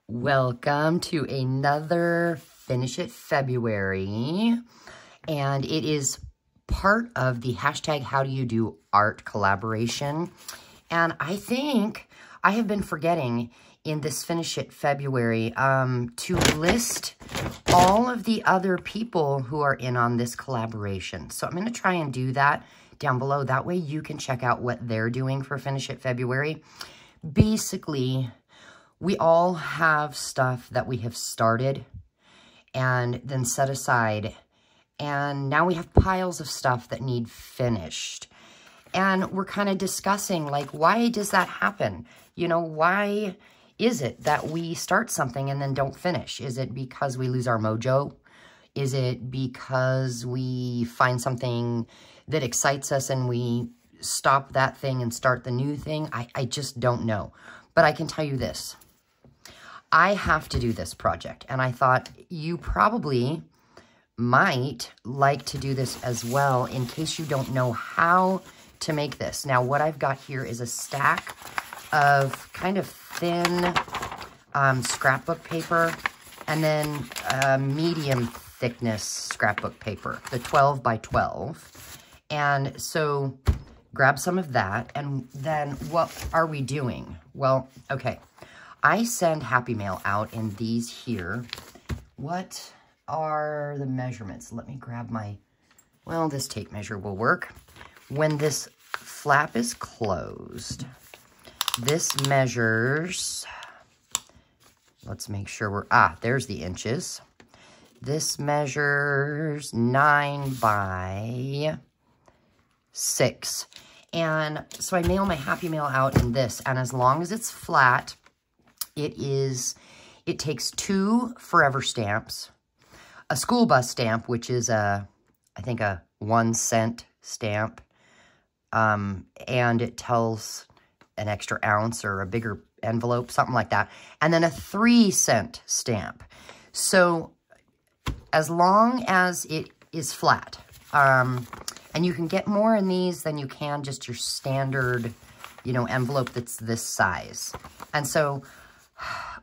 Welcome to another Finish It February, and it is part of the hashtag How Do You Do Art collaboration. And I think I have been forgetting in this Finish It February to list all of the other people who are in on this collaboration. So I'm going to try and do that down below. That way you can check out what they're doing for Finish It February. Basically, we all have stuff that we have started and then set aside. And now we have piles of stuff that need finished. And we're kind of discussing, like, why does that happen? You know, why is it that we start something and then don't finish? Is it because we lose our mojo? Is it because we find something that excites us and we stop that thing and start the new thing? I just don't know. But I can tell you this. I have to do this project, and I thought you probably might like to do this as well in case you don't know how to make this. Now, what I've got here is a stack of kind of thin scrapbook paper and then medium thickness scrapbook paper, the 12 by 12. And so grab some of that, and then what are we doing? Well, okay. I send Happy Mail out in these here. What are the measurements? Let me grab my, well, this tape measure will work. When this flap is closed, this measures, let's make sure we're, there's the inches. This measures 9 by 6. And so I mail my Happy Mail out in this, and as long as it's flat, it takes 2 forever stamps, a school bus stamp, which is I think a 1-cent stamp, and it tells an extra ounce or a bigger envelope, something like that, and then a 3-cent stamp. So as long as it is flat, and you can get more in these than you can just your standard, you know, envelope that's this size. And so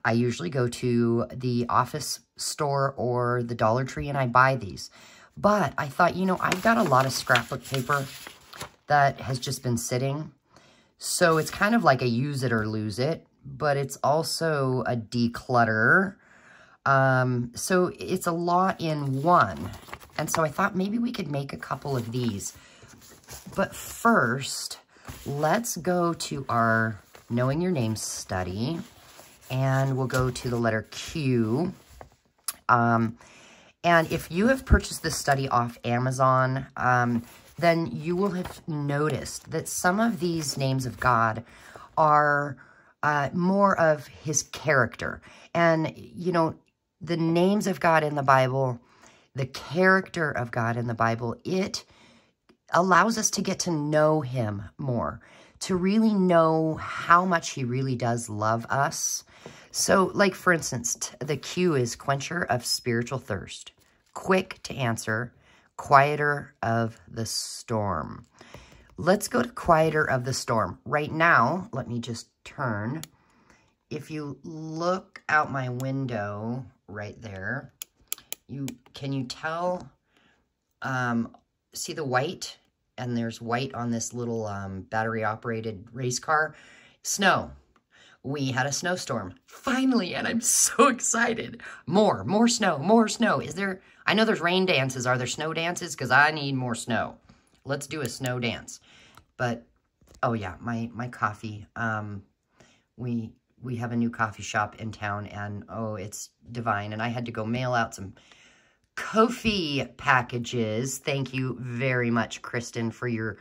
I usually go to the office store or the Dollar Tree and I buy these. But I thought, you know, I've got a lot of scrapbook paper that has just been sitting. So it's kind of like a use it or lose it, but it's also a declutter. So it's a lot in one. And so I thought maybe we could make a couple of these. But first, let's go to our Knowing Your Name study. And we'll go to the letter Q. And if you have purchased this study off Amazon, then you will have noticed that some of these names of God are more of his character. And, you know, the names of God in the Bible, the character of God in the Bible, it allows us to get to know him more, to really know how much he really does love us. So, like, for instance, the Q is quencher of spiritual thirst, quick to answer, quieter of the storm. Let's go to quieter of the storm. Right now, let me just turn. If you look out my window right there, can you tell, see the white? And there's white on this little battery-operated race car. Snow. We had a snowstorm. Finally, and I'm so excited. More snow, more snow. Is there, I know there's rain dances. Are there snow dances? Because I need more snow. Let's do a snow dance. But, oh yeah, my coffee. We have a new coffee shop in town, and oh, it's divine. And I had to go mail out some coffee packages. Thank you very much, Kristen, for your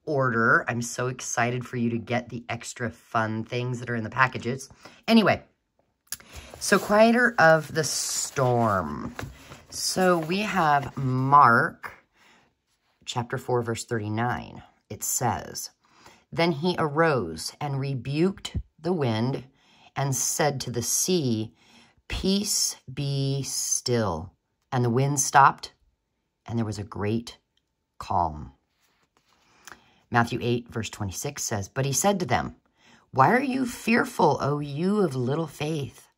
order. I'm so excited for you to get the extra fun things that are in the packages. Anyway, so quieter of the storm. So we have Mark chapter 4, verse 39. It says, "Then he arose and rebuked the wind and said to the sea, 'Peace, be still.' And the wind stopped, and there was a great calm." Matthew 8, verse 26 says, "But he said to them, 'Why are you fearful, O you of little faith?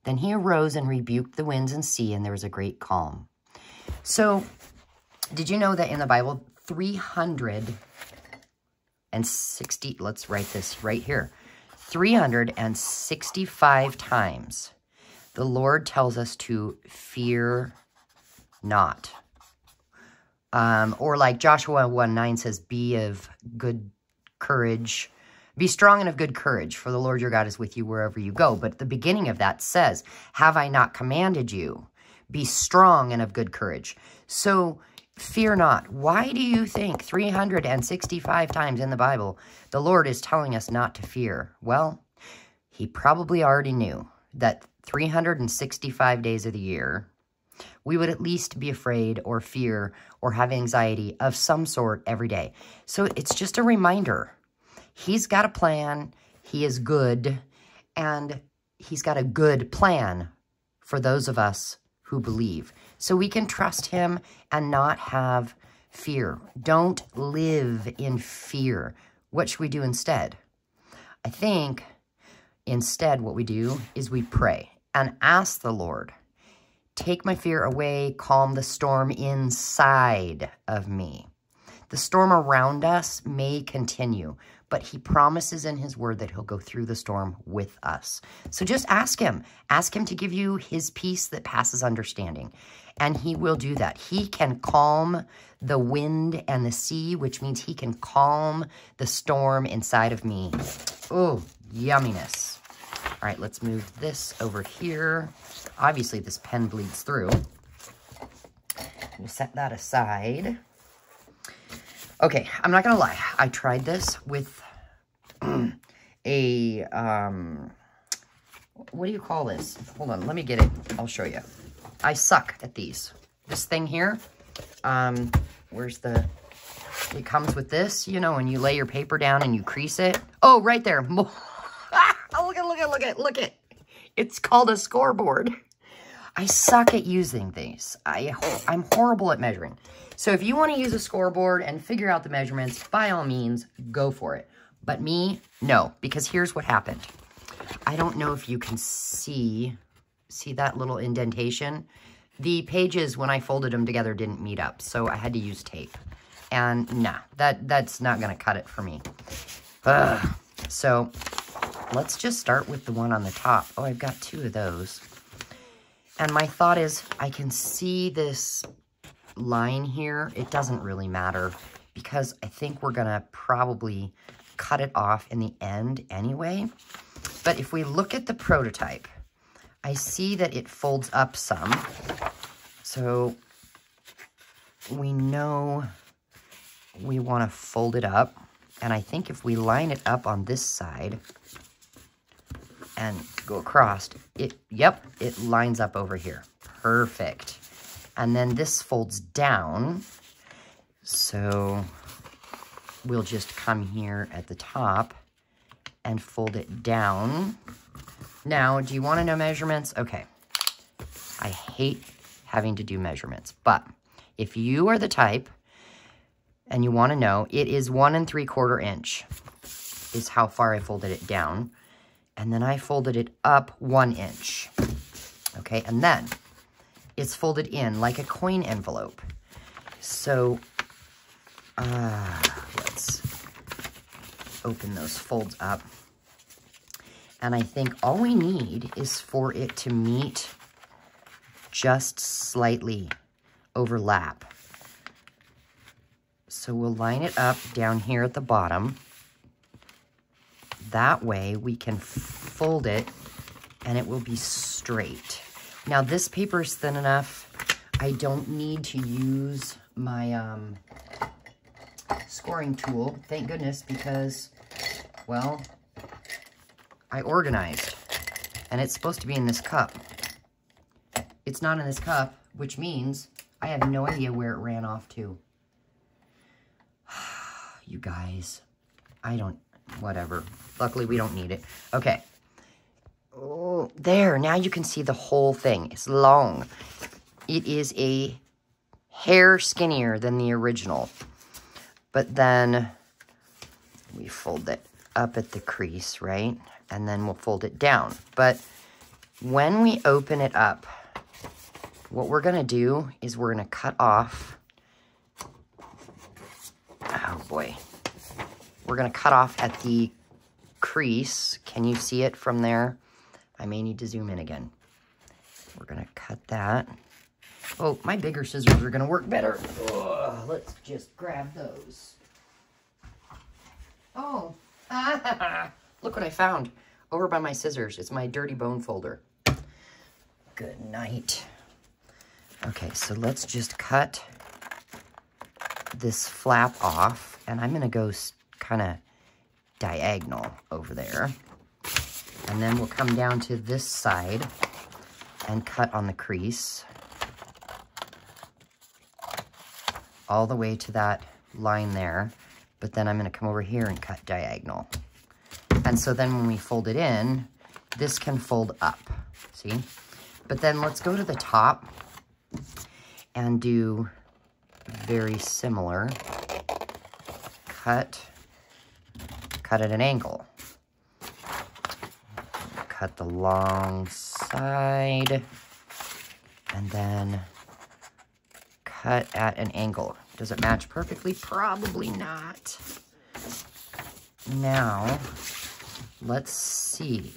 Then he arose and rebuked the winds and sea, and there was a great calm. So, did you know that in the Bible, 360, let's write this right here, 365 times, the Lord tells us to fear not. Or like Joshua 1:9 says, be of good courage. Be strong and of good courage, for the Lord your God is with you wherever you go. But the beginning of that says, have I not commanded you? Be strong and of good courage. So fear not. Why do you think 365 times in the Bible the Lord is telling us not to fear? Well, he probably already knew that 365 days of the year, we would at least be afraid or fear or have anxiety of some sort every day. So it's just a reminder. He's got a plan. He is good. And he's got a good plan for those of us who believe. So we can trust him and not have fear. Don't live in fear. What should we do instead? I think instead what we do is we pray and ask the Lord, take my fear away, calm the storm inside of me. The storm around us may continue, but he promises in his word that he'll go through the storm with us. So just ask him. Ask him to give you his peace that passes understanding. And he will do that. He can calm the wind and the sea, which means he can calm the storm inside of me. Oh, yumminess. All right, let's move this over here. Obviously, this pen bleeds through. We'll set that aside. Okay, I'm not going to lie. I tried this with a, what do you call this? Hold on, let me get it. I'll show you. I suck at these. This thing here, where's the, it comes with this, you know, and you lay your paper down and you crease it. Oh, right there. Oh, look at. It's called a scoreboard. I suck at using these. I'm horrible at measuring. So if you want to use a scoreboard and figure out the measurements, by all means, go for it. But me, no, because here's what happened. I don't know if you can see that little indentation. The pages, when I folded them together, didn't meet up, so I had to use tape. And nah, that's not going to cut it for me. So let's just start with the one on the top. Oh, I've got two of those. And my thought is, I can see this line here. It doesn't really matter because I think we're going to probably cut it off in the end anyway. But if we look at the prototype, I see that it folds up some. So we know we want to fold it up. And I think if we line it up on this side and go across, it lines up over here. Perfect. And then this folds down. So we'll just come here at the top and fold it down. Now, do you want to know measurements? Okay. I hate having to do measurements, but if you are the type and you want to know, it is 1 3/4 inch is how far I folded it down. And then I folded it up 1 inch. Okay, and then it's folded in like a coin envelope. So, let's open those folds up. And I think all we need is for it to meet just slightly overlap. So we'll line it up down here at the bottom. That way we can fold it and it will be straight. Now this paper is thin enough. I don't need to use my scoring tool, thank goodness, because, well, I organized and it's supposed to be in this cup. It's not in this cup, which means I have no idea where it ran off to. You guys, whatever. Luckily, we don't need it. Okay. Oh, there. Now you can see the whole thing. It's long. It is a hair skinnier than the original. But then we fold it up at the crease, right? And then we'll fold it down. But when we open it up, what we're gonna do is we're gonna cut off, oh boy, we're gonna cut off at the crease. Can you see it from there? I may need to zoom in again. We're gonna cut that. Oh, my bigger scissors are gonna work better. Ugh, let's just grab those. Oh, look what I found over by my scissors. It's my dirty bone folder. Good night. Okay, so let's just cut this flap off, and I'm gonna go kind of diagonal over there. And then we'll come down to this side and cut on the crease all the way to that line there. But then I'm going to come over here and cut diagonal. And so then when we fold it in, this can fold up, see? But then let's go to the top and do very similar. Cut at an angle. Cut the long side, and then cut at an angle. Does it match perfectly? Probably not. Now, let's see.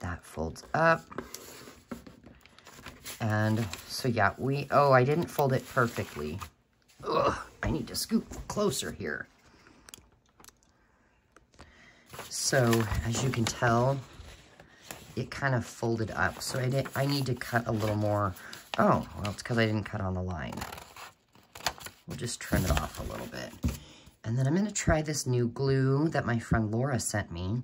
That folds up. And so yeah, oh, I didn't fold it perfectly. Ugh, I need to scoot closer here. So, as you can tell, it kind of folded up. So I need to cut a little more. Oh, well, it's because I didn't cut on the line. We'll just trim it off a little bit. And then I'm going to try this new glue that my friend Laura sent me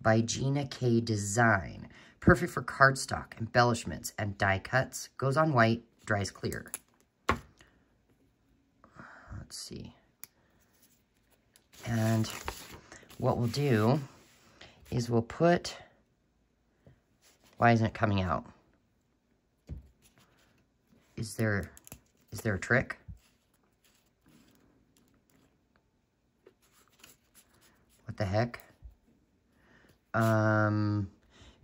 by Gina K Design. Perfect for cardstock, embellishments, and die cuts. Goes on white, dries clear. Let's see. And what we'll do is we'll put, why isn't it coming out? Is there a trick? What the heck?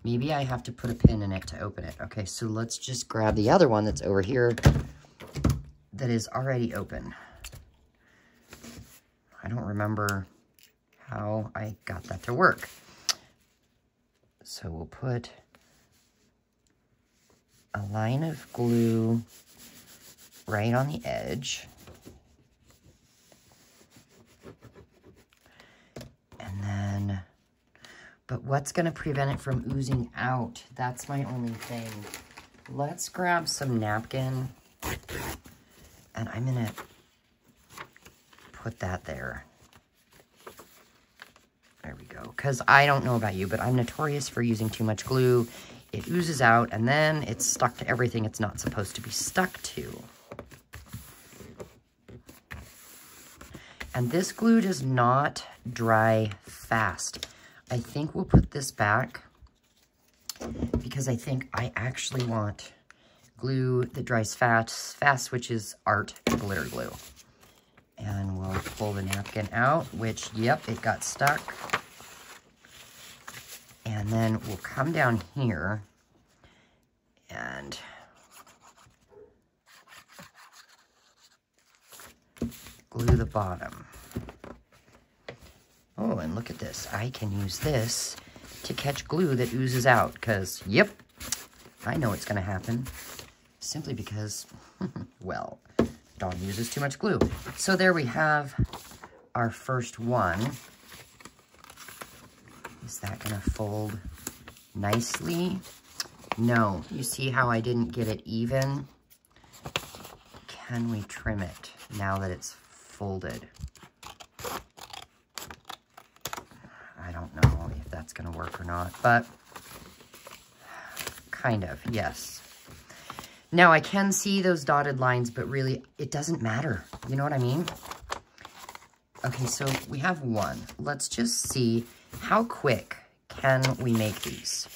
Maybe I have to put a pin in it to open it. Okay, so let's just grab the other one that's over here that is already open. I don't remember how I got that to work. So we'll put a line of glue right on the edge. And then, but what's going to prevent it from oozing out? That's my only thing. Let's grab some napkin, and I'm going to put that there. There we go. Because I don't know about you, but I'm notorious for using too much glue. It oozes out, and then it's stuck to everything it's not supposed to be stuck to. And this glue does not dry fast. I think we'll put this back because I think I actually want glue that dries fast, which is art glitter glue. And we'll pull the napkin out, which, yep, it got stuck. And then we'll come down here and glue the bottom. Oh, and look at this. I can use this to catch glue that oozes out because, yep, I know it's going to happen simply because, well, Dawn uses too much glue. So there we have our first one. Is that going to fold nicely? No. You see how I didn't get it even? Can we trim it now that it's folded? I don't know if that's going to work or not, but kind of, yes. Now, I can see those dotted lines, but really, it doesn't matter. You know what I mean? Okay, so we have one. Let's just see how quick can we make these.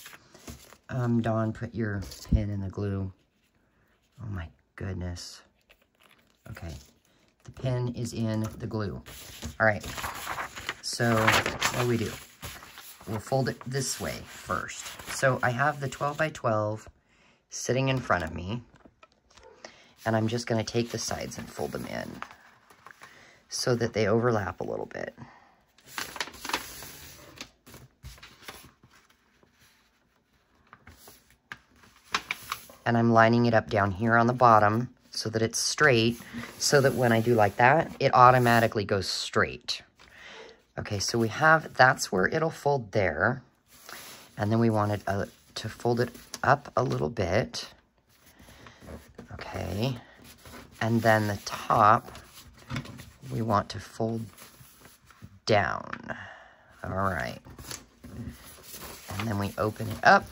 Dawn, put your pin in the glue. Oh my goodness. Okay, the pin is in the glue. All right, so what do? we'll fold it this way first. So I have the 12 by 12 sitting in front of me, and I'm just going to take the sides and fold them in so that they overlap a little bit. And I'm lining it up down here on the bottom so that it's straight, so that when I do like that, it automatically goes straight. Okay, so we have, that's where it'll fold there. And then we wanted to fold it up a little bit. Okay, and then the top, we want to fold down. All right. And then we open it up.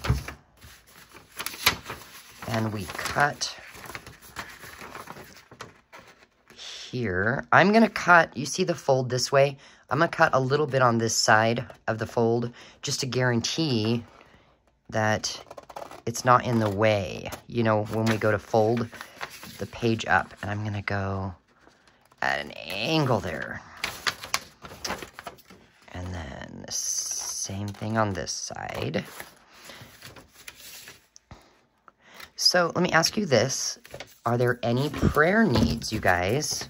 And we cut here. I'm going to cut, you see the fold this way? I'm going to cut a little bit on this side of the fold just to guarantee that it's not in the way, you know, when we go to fold the page up. And I'm going to go at an angle there. And then the same thing on this side. So let me ask you this. Are there any prayer needs, you guys?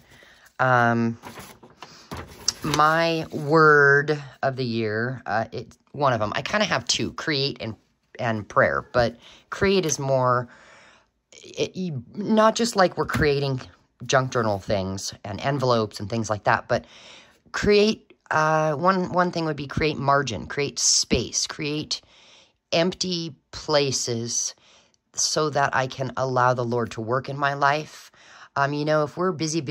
My word of the year, it's one of them. I kind of have two, create and prayer. But create is more, not just like we're creating junk journal things and envelopes and things like that, but create, one thing would be create margin, create space, create empty places so that I can allow the Lord to work in my life. You know, if we're busy,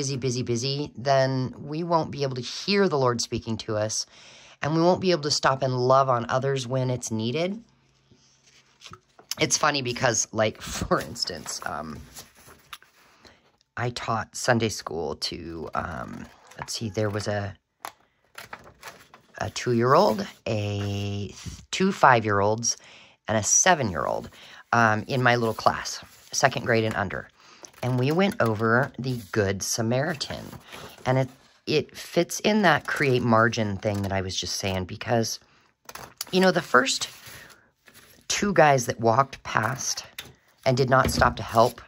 then we won't be able to hear the Lord speaking to us, and we won't be able to stop and love on others when it's needed. It's funny because, like, for instance, I taught Sunday school to, let's see, there was a 2-year-old, two 5-year-olds, and a 7-year-old. In my little class, 2nd grade and under. And we went over the Good Samaritan. And it fits in that create margin thing that I was just saying, because, you know, the first 2 guys that walked past and did not stop to help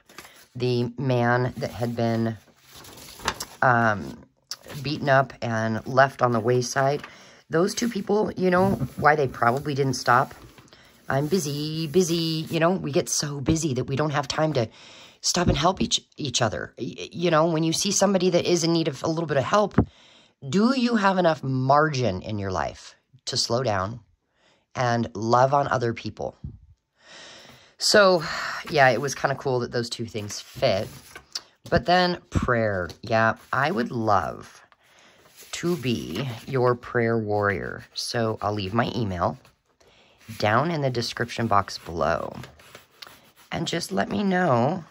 the man that had been beaten up and left on the wayside, those 2 people, you know, why they probably didn't stop? I'm busy, you know, we get so busy that we don't have time to stop and help each other. You know, when you see somebody that is in need of a little bit of help, do you have enough margin in your life to slow down and love on other people? So, yeah, it was kind of cool that those 2 things fit. But then prayer. Yeah, I would love to be your prayer warrior. So I'll leave my email down in the description box below, and just let me know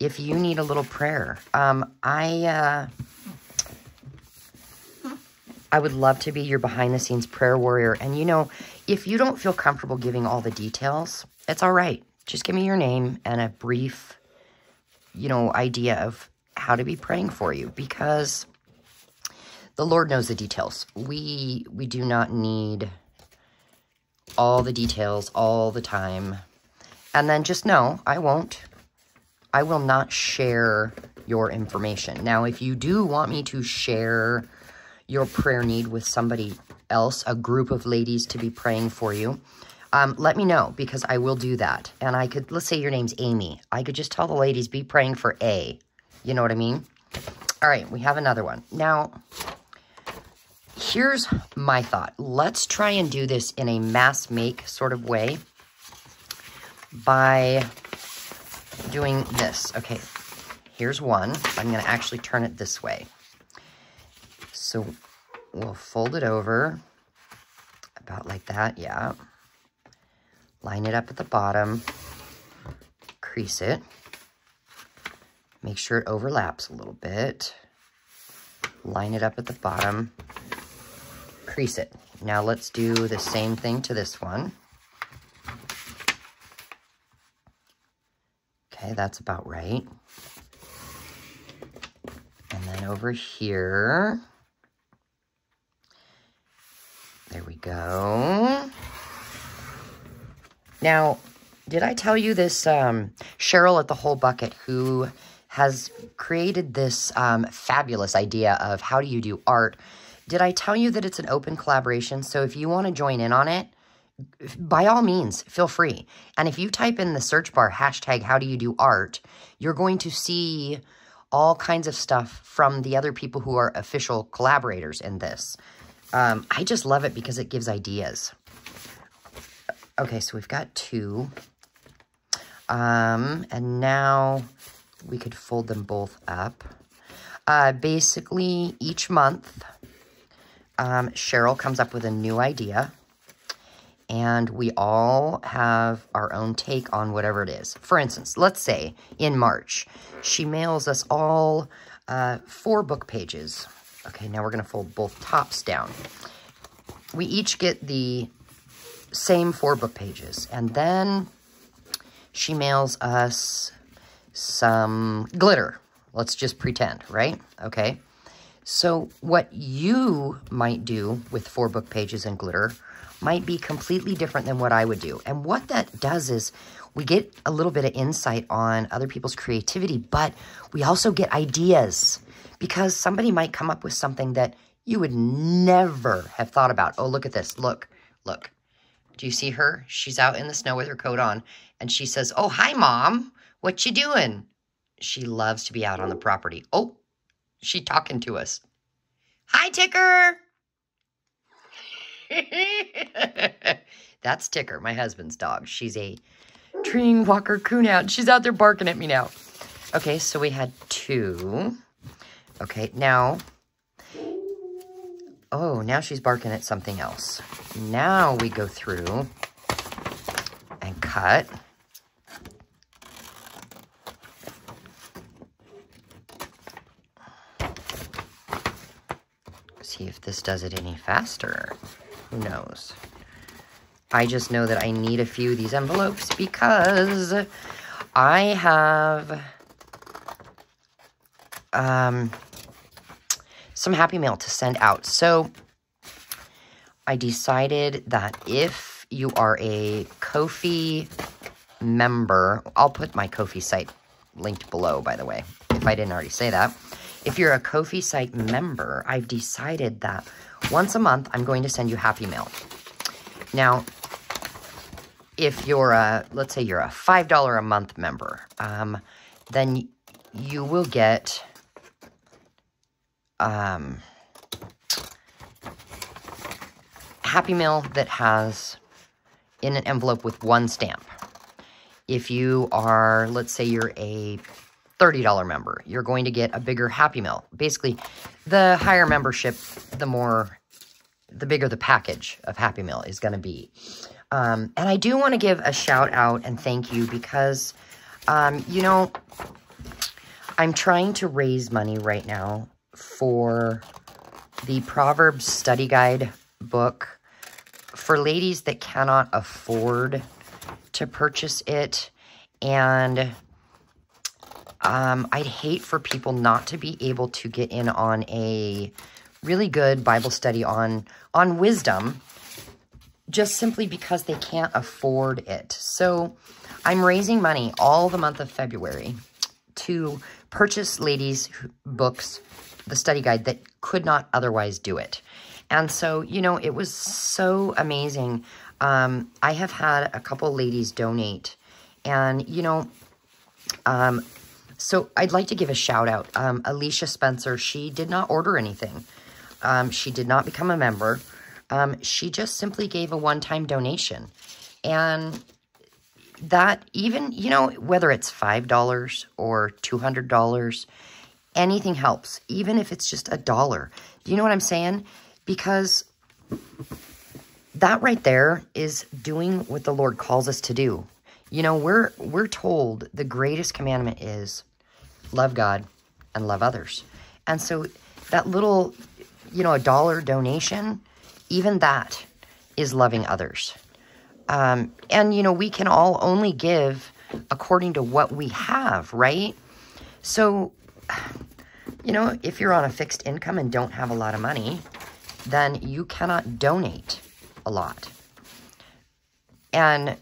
if you need a little prayer. I would love to be your behind-the-scenes prayer warrior. And, you know, if you don't feel comfortable giving all the details, it's all right. Just give me your name and a brief, you know, idea of how to be praying for you, because the Lord knows the details. We do not need all the details all the time. And then just know, I will not share your information. Now, if you do want me to share your prayer need with somebody else, a group of ladies to be praying for you, let me know, because I will do that. And I could, let's say your name's Amy. I could just tell the ladies, be praying for A. You know what I mean? All right, we have another one. Now, here's my thought. Let's try and do this in a mass make sort of way by doing this. Okay, here's one. I'm going to actually turn it this way. So we'll fold it over about like that, yeah. Line it up at the bottom, crease it, make sure it overlaps a little bit, line it up at the bottom, crease it. Now let's do the same thing to this one. Okay, that's about right. And then over here, There we go. Now, did I tell you this, Cheryl at the Whole Bucket, who has created this fabulous idea of how do you do art? Did I tell you that it's an open collaboration? So if you want to join in on it, by all means, feel free. And if you type in the search bar, hashtag how do you do art, you're going to see all kinds of stuff from the other people who are official collaborators in this. I just love it because it gives ideas. Okay, so we've got 2. And now we could fold them both up. Basically, each month, Cheryl comes up with a new idea. And we all have our own take on whatever it is. For instance, let's say in March, she mails us all 4 book pages. Okay, now we're going to fold both tops down. We each get the same 4 book pages. And then she mails us some glitter. Let's just pretend, right? Okay. So what you might do with 4 book pages and glitter might be completely different than what I would do. And what that does is we get a little bit of insight on other people's creativity, but we also get ideas because somebody might come up with something that you would never have thought about. Oh, look at this. Look, look. Do you see her? She's out in the snow with her coat on, and she says, "Oh, hi, Mom. What you doing?" She loves to be out on the property. Oh, she talking to us. Hi, Ticker. That's Ticker, my husband's dog. She's a treeing walker coonhound. She's out there barking at me now. Okay, so we had 2. Okay, now... Oh, now she's barking at something else. Now we go through and cut. See if this does it any faster. Who knows? I just know that I need a few of these envelopes because I have some Happy Mail to send out. So I decided that if you are a Ko-fi member, I'll put my Ko-fi site linked below, by the way, if I didn't already say that. If you're a Ko-fi site member, I've decided that once a month, I'm going to send you Happy Mail. Now, if you're a, let's say you're a $5 a month member, then you will get Happy Mail that has in an envelope with 1 stamp. If you are, let's say you're a $30 member, you're going to get a bigger Happy Mail. Basically, the higher membership, the bigger the package of Happy Mail is going to be. And I do want to give a shout out and thank you because, you know, I'm trying to raise money right now for the Proverbs Study Guide book for ladies that cannot afford to purchase it. And I'd hate for people not to be able to get in on a really good Bible study on wisdom just simply because they can't afford it. So I'm raising money all the month of February to purchase ladies' books, the study guide, that could not otherwise do it. And so, you know, it was so amazing. I have had a couple ladies donate. And, you know, so I'd like to give a shout out. Alicia Spencer, she did not order anything. She did not become a member. She just simply gave a one-time donation. And that even, you know, whether it's $5 or $200, anything helps. Even if it's just $1. Do you know what I'm saying? Because that right there is doing what the Lord calls us to do. You know, we're told the greatest commandment is love God and love others. And so that little, you know, $1 donation, even that is loving others. And, you know, we can all only give according to what we have, right? So, you know, if you're on a fixed income and don't have a lot of money, then you cannot donate. a lot. And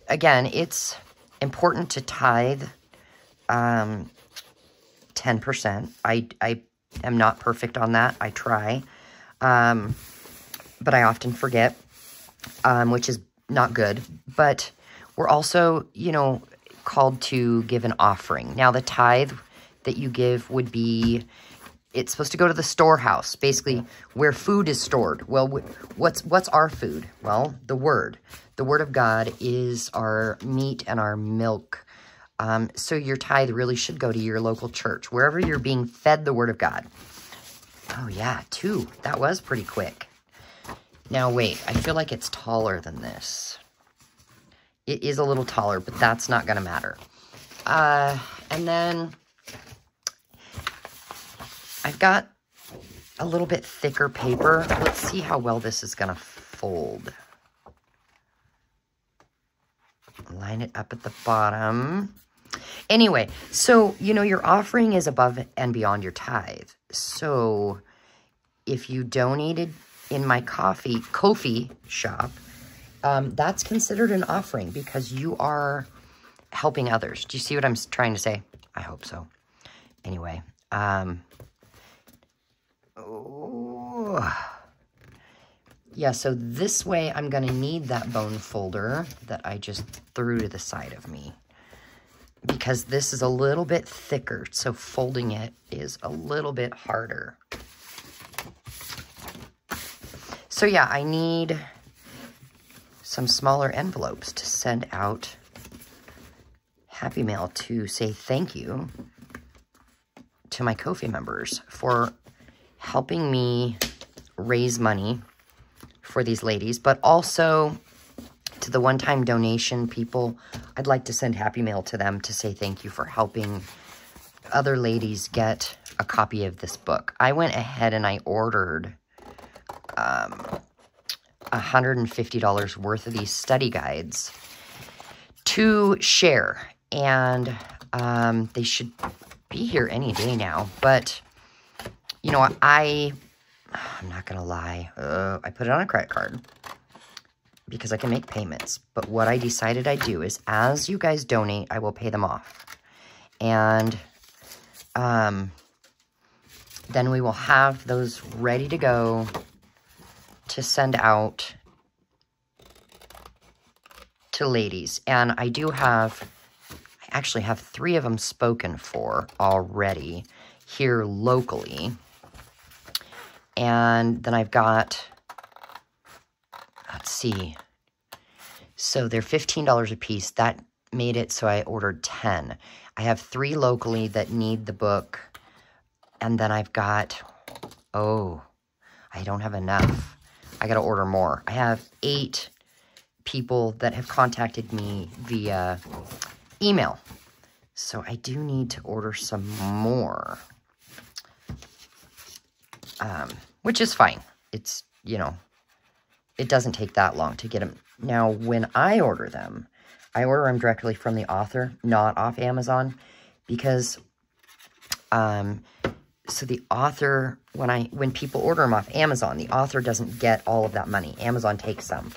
again, it's important to tithe 10%. I am not perfect on that. I try. But I often forget, which is not good. But we're also, you know, called to give an offering. Now, the tithe that you give would be, it's supposed to go to the storehouse, basically where food is stored. Well, what's our food? Well, the Word. The Word of God is our meat and our milk. So your tithe really should go to your local church, wherever you're being fed the Word of God. Oh, yeah, 2. That was pretty quick. Now, wait, I feel like it's taller than this. It is a little taller, but that's not going to matter. And then I've got a little bit thicker paper. Let's see how well this is going to fold. Line it up at the bottom. Anyway, so, you know, your offering is above and beyond your tithe. So if you donated in my Ko-fi shop, that's considered an offering because you are helping others. Do you see what I'm trying to say? I hope so. Anyway, yeah, so this way I'm going to need that bone folder that I just threw to the side of me, because this is a little bit thicker, so folding it is a little bit harder. So yeah, I need some smaller envelopes to send out Happy Mail to say thank you to my Ko-fi members for helping me raise money for these ladies, but also to the one-time donation people. I'd like to send Happy Mail to them to say thank you for helping other ladies get a copy of this book. I went ahead and I ordered $150 worth of these study guides to share, and they should be here any day now. But you know, I'm not gonna lie, I put it on a credit card because I can make payments. But what I decided I'd do is, as you guys donate, I will pay them off, and then we will have those ready to go to send out to ladies. And I actually have 3 of them spoken for already here locally. And then I've got, let's see, so they're $15 a piece. That made it so I ordered 10. I have 3 locally that need the book. And then I've got, oh, I don't have enough. I got to order more. I have 8 people that have contacted me via email. So I do need to order some more. Which is fine. It's, you know, it doesn't take that long to get them. Now, when I order them directly from the author, not off Amazon, because, so the author, when people order them off Amazon, the author doesn't get all of that money. Amazon takes some,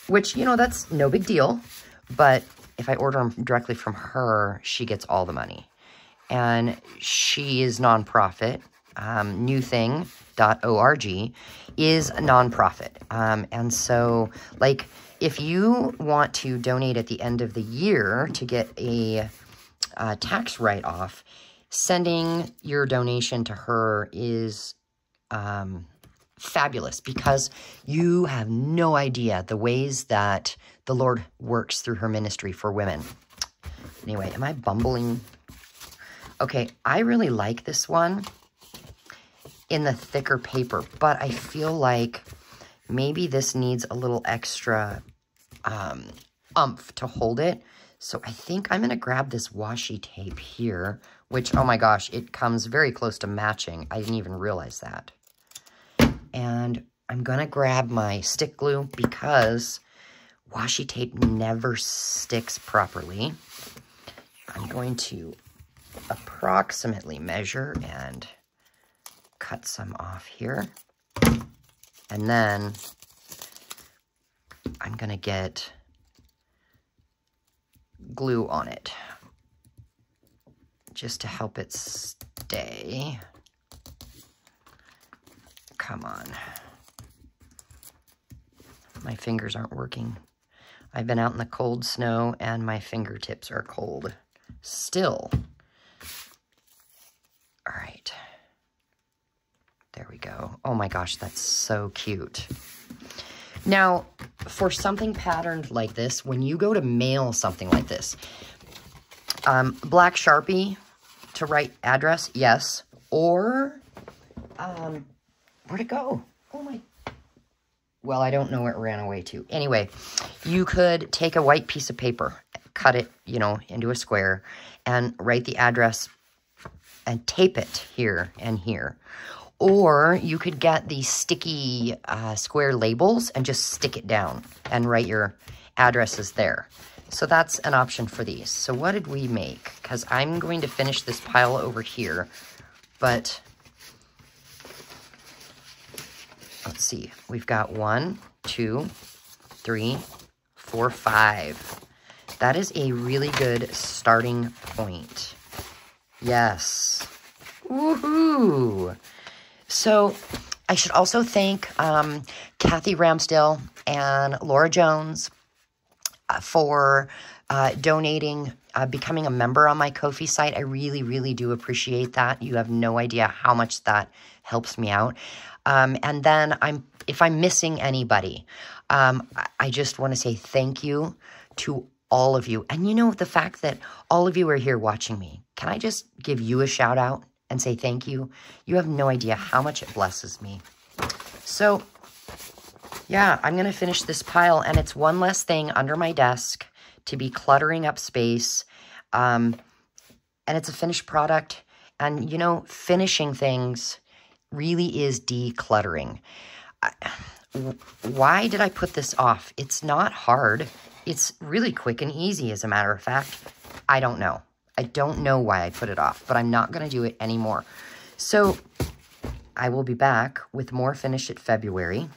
which, you know, that's no big deal. But if I order them directly from her, she gets all the money. And she is nonprofit. newthing.org is a nonprofit. And so, like, if you want to donate at the end of the year to get a tax write-off, sending your donation to her is fabulous, because you have no idea the ways that the Lord works through her ministry for women. Anyway, am I bumbling? Okay, I really like this one in the thicker paper, but I feel like maybe this needs a little extra oomph to hold it. So I think I'm going to grab this washi tape here, which, oh my gosh, it comes very close to matching. I didn't even realize that. And I'm going to grab my stick glue because washi tape never sticks properly. I'm going to approximately measure and cut some off here. And then I'm going to get glue on it just to help it stay. Come on. My fingers aren't working. I've been out in the cold snow and my fingertips are cold still. All right. There we go. Oh my gosh, that's so cute. Now, for something patterned like this, when you go to mail something like this, black Sharpie to write address, yes. Or, where'd it go? Oh my, well, I don't know where it ran away to. Anyway, you could take a white piece of paper, cut it, you know, into a square, and write the address and tape it here and here. Or you could get these sticky square labels and just stick it down and write your addresses there. So that's an option for these. So what did we make? Because I'm going to finish this pile over here. But let's see. We've got 1, 2, 3, 4, 5. That is a really good starting point. Yes. Woohoo! So I should also thank Kathy Ramsdale and Laura Jones for donating, becoming a member on my Ko-fi site. I really, really do appreciate that. You have no idea how much that helps me out. And then if I'm missing anybody, I just want to say thank you to all of you. And you know, the fact that all of you are here watching me, can I just give you a shout out and say thank you? You have no idea how much it blesses me. So, yeah, I'm going to finish this pile, and it's one less thing under my desk to be cluttering up space. And it's a finished product. And, you know, finishing things really is decluttering. Why did I put this off? It's not hard. It's really quick and easy, as a matter of fact. I don't know. I don't know why I put it off, but I'm not going to do it anymore. So I will be back with more Finish It February.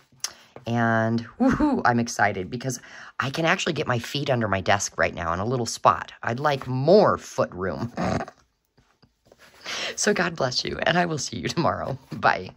And woohoo, I'm excited because I can actually get my feet under my desk right now in a little spot. I'd like more foot room. So God bless you, and I will see you tomorrow. Bye.